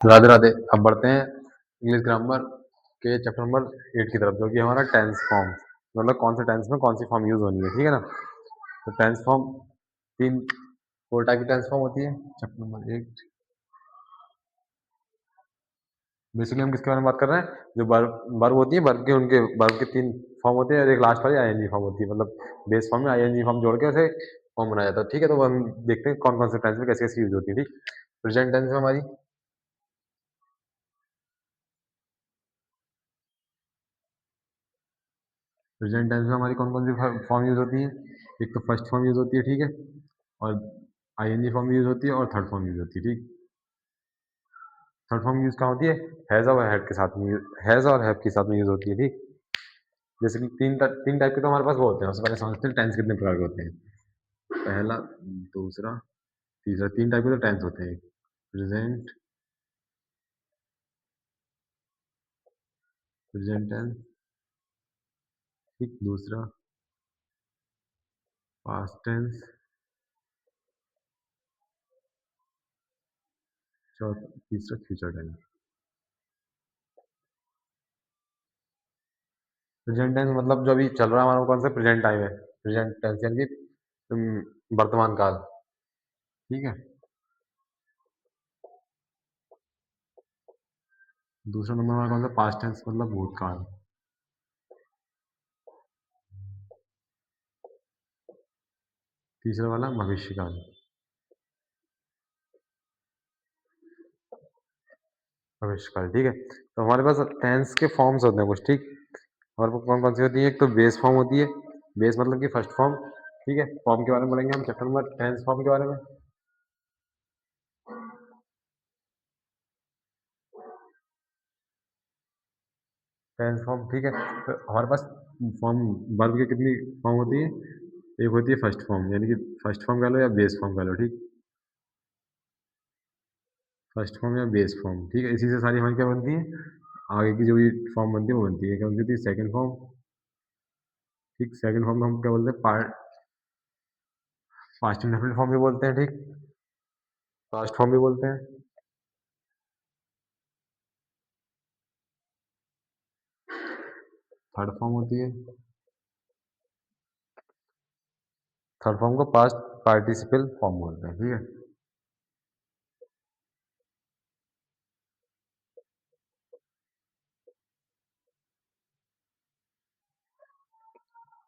राधे राधे। अब बढ़ते हैं इंग्लिश ग्रामर के चैप्टर नंबर 8 की तरफ, जो कि हमारा टेंस फॉर्म, मतलब कौन से टेंस में कौन सी फॉर्म यूज होनी है, ठीक है ना। तो टेंस फॉर्म तीन, 4 टाइप की टेंस फॉर्म होती है। चैप्टर नंबर 8 बेसिकली हम किसके बारे में बात कर रहे हैं, जो वर्ब वर्ब होती है, उनके वर्ब के 3 फॉर्म होते हैं और एक लास्ट वाली आईएनजी फॉर्म होती है, मतलब बेस फॉर्म में आईएनजी फॉर्म जोड़ के उसे फॉर्म बनाया जाता है, ठीक है। तो हम देखते हैं कौन कौन से टेंस में कैसे कैसे यूज होती है, ठीक। प्रेजेंट टेंस में हमारी प्रेजेंट टेंस में हमारी कौन कौन सी फॉर्म यूज होती है। एक तो फर्स्ट फॉर्म यूज होती है, ठीक है, और आईएनजी फॉर्म यूज होती है और थर्ड फॉर्म यूज होती है, ठीक। थर्ड फॉर्म यूज कहाँ होती है, हैज और हैव के साथ में, हैज और हैव के साथ में यूज होती है, ठीक। जैसे कि तीन टाइप के तो हमारे पास वो होते हैं। उससे पहले समझते हैं टेंस कितने प्रकार के होते हैं। पहला, दूसरा, तीसरा, 3 टाइप के तो टेंस होते हैं। प्रेजेंट, प्रेजेंट टेंस, ठीक, दूसरा पास्ट टेंस, चौथा, तीसरा फ्यूचर टेंस। प्रेजेंट टेंस मतलब जो अभी चल रहा है हमारा, कौन सा प्रेजेंट टाइम है, प्रेजेंट टेंस यानी कि वर्तमान काल, ठीक है। दूसरा नंबर हमारा कौन सा, पास्ट टेंस मतलब भूतकाल। तीसरा वाला भविष्यकाल, भविष्यकाल, ठीक है। तो हमारे पास टेंस के फॉर्म्स होते हैं कुछ, ठीक। और वो कौन कौन सी होती है, एक तो बेस फॉर्म होती है। बेस मतलब कि फर्स्ट फॉर्म, ठीक है। फॉर्म के बारे में बोलेंगे हम चैप्टर नंबर टेंस फॉर्म के बारे में। टेंस फॉर्म, ठीक है। तो हमारे पास फॉर्म, वर्ब की कितनी फॉर्म होती है, एक होती है फर्स्ट फॉर्म, यानी कि फर्स्ट फॉर्म कह लो या बेस फॉर्म कह लो, ठीक। फर्स्ट फॉर्म या बेस फॉर्म, ठीक है। इसी से सारी हमारी क्या बनती है, आगे की जो भी फॉर्म बनती है वो बनती है। क्या बनती है, सेकंड फॉर्म, ठीक। सेकंड फॉर्म में हम क्या बोलते हैं, पार्ट, पास्ट इंडेफिनिट फॉर्म भी बोलते हैं, ठीक। पास्ट फॉर्म भी बोलते हैं। थर्ड फॉर्म होती है, थर्ड फॉर्म को पास्ट पार्टिसिपल फॉर्म बोलते हैं, ठीक है।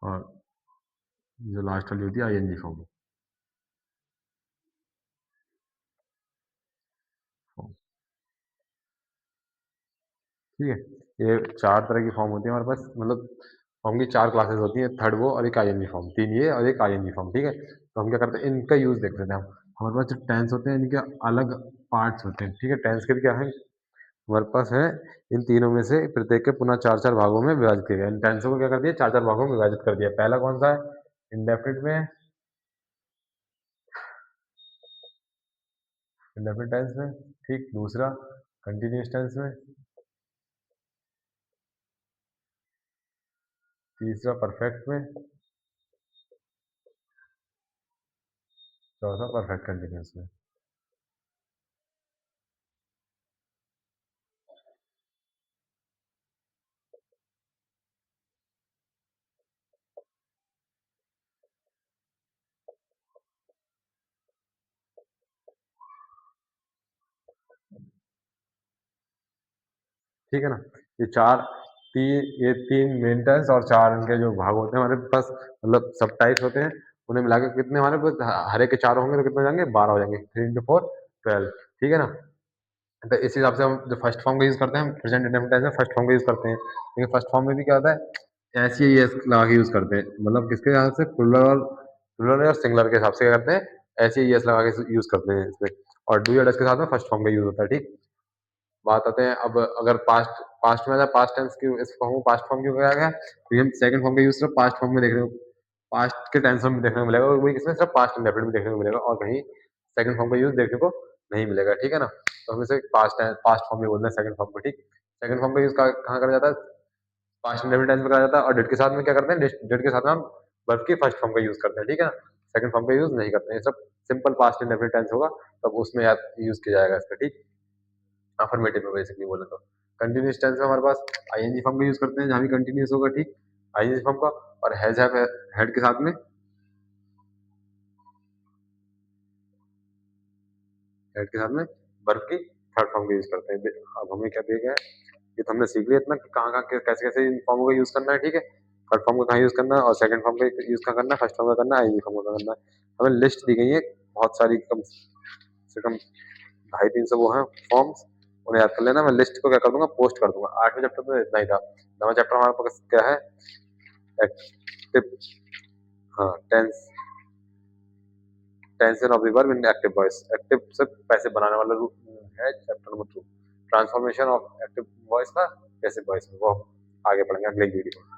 और जो लास्ट वाली होती है आईएनजी फॉर्म, ठीक है। ये 4 तरह की फॉर्म होती है हमारे पास, मतलब फॉर्म की 4 क्लासेस होती हैं, थर्ड वो और एक आईएनजी फॉर्म, 3 ये और एक आईएनजी फॉर्म, ठीक है। तो हम क्या करते हैं, इनका यूज देख लेते हैं हम। हमारे पास जो टेंस होते हैं इनके अलग पार्ट्स होते हैं, ठीक है। टेंस के भी क्या है हमारे पास है, इन तीनों में से प्रत्येक के पुनः 4-4 भागों में विभाजित किया गया। इन टेंसों को क्या कर दिया, 4-4 भागों में विभाजित कर दिया। पहला कौन सा है, इंडेफिनिट में, इंडेफिनिट टेंस में, ठीक। दूसरा कंटिन्यूअस टेंस में, तीसरा परफेक्ट में, चौथा परफेक्ट कंटिन्यूअस में। ठीक है ना। ये चार, ये तीन मेन टेंस और 4 इनके जो भाग होते हैं हमारे पास, मतलब सब टाइप्स होते हैं। उन्हें मिला के कितने हमारे पास, हर एक के 4 होंगे तो कितने हो जाएंगे, 12 हो जाएंगे। 3 इंटू 4 12, ठीक है ना। तो इस हिसाब से हम जो फर्स्ट फॉर्म का यूज करते हैं, हम प्रेजेंट इंडेफिनिट टेंस में फर्स्ट फॉर्म का यूज करते हैं। लेकिन फर्स्ट फॉर्म में भी क्या होता है, ऐसे ही एस लगा के यूज करते हैं, मतलब किसके हिसाब से, प्लुरल और सिंगुलर के हिसाब से क्या करते हैं, ऐसे ही एस लगा के यूज करते हैं इसमें। और डू या डज के साथ में फर्स्ट फॉर्म का यूज होता है, ठीक। बात आते हैं अब, अगर पास्ट पास्ट में पास्ट टेंस की इस फॉर्म को पास्ट फॉर्म क्यों कहा गया, क्योंकि हम सेकंड फॉर्म का यूज सिर्फ पास्ट फॉर्म में देखने को, पास्ट के टेंस में देखने को मिलेगा, और वही किसमें, सिर्फ पास्ट इंडेफिनिट में देखने को मिलेगा, और कहीं सेकंड फॉर्म का यूज देखने को नहीं मिलेगा, ठीक है ना। तो हम इसे पास्ट फॉर्म भी बोलते हैं सेकंड फॉर्म को, ठीक। सेकंड फॉर्म का यूज कहाँ करा जाता है, पास्ट इंडेफिनिट टेंस में करा जाता है, और डेट के साथ में क्या करते हैं, डेट के साथ में हम वर्ब की फर्स्ट फॉर्म का यूज करते हैं, ठीक है ना। सेकंड फॉर्म का यूज नहीं करते हैं, सब सिंपल पास्ट इंडेफिनिट टेंस होगा तब उसमें यूज किया जाएगा इसका, ठीक। अफर्मेटिव में बेसिकली बोले तो। कंटिन्यूअस टेंस में हमारे पास आईएनजी फॉर्म का यूज करते हैं जहां भी कंटिन्यूअस होगा, ठीक, आईएनजी फॉर्म का। और हैव हेड के साथ में, हेड के साथ में वर्ब की थर्ड फॉर्म का यूज करते हैं। अब हमें क्या दिया गया है, ये तो हमने सीख लिया इतना कि कहाँ कहाँ कैसे कैसे इन फॉर्मों का यूज करना है, ठीक है। थर्ड फॉर्म का कहाँ यूज करना है और सेकंड फॉर्म का यूज कहाँ करना है, फर्स्ट फॉर्म का करना है, आईएनजी फॉर्म का करना है। हमें लिस्ट दी गई है बहुत सारी, कम से कम 250-300 वो हैं फॉर्म्स, उन्हें याद कर लेना। मैं लिस्ट को क्या कर दूंगा, पोस्ट कर दूंगा। 8वें चैप्टर में इतना ही था। 9वां चैप्टर हमारे पास क्या है, एक्टिव, हाँ, tense, tension of the verb in active voice. Active से पैसे बनाने वाला रूप है chapter number 2। Transformation of active voice का पैसिव वॉइस में, वो आगे पढ़ेंगे अगले वीडियो में।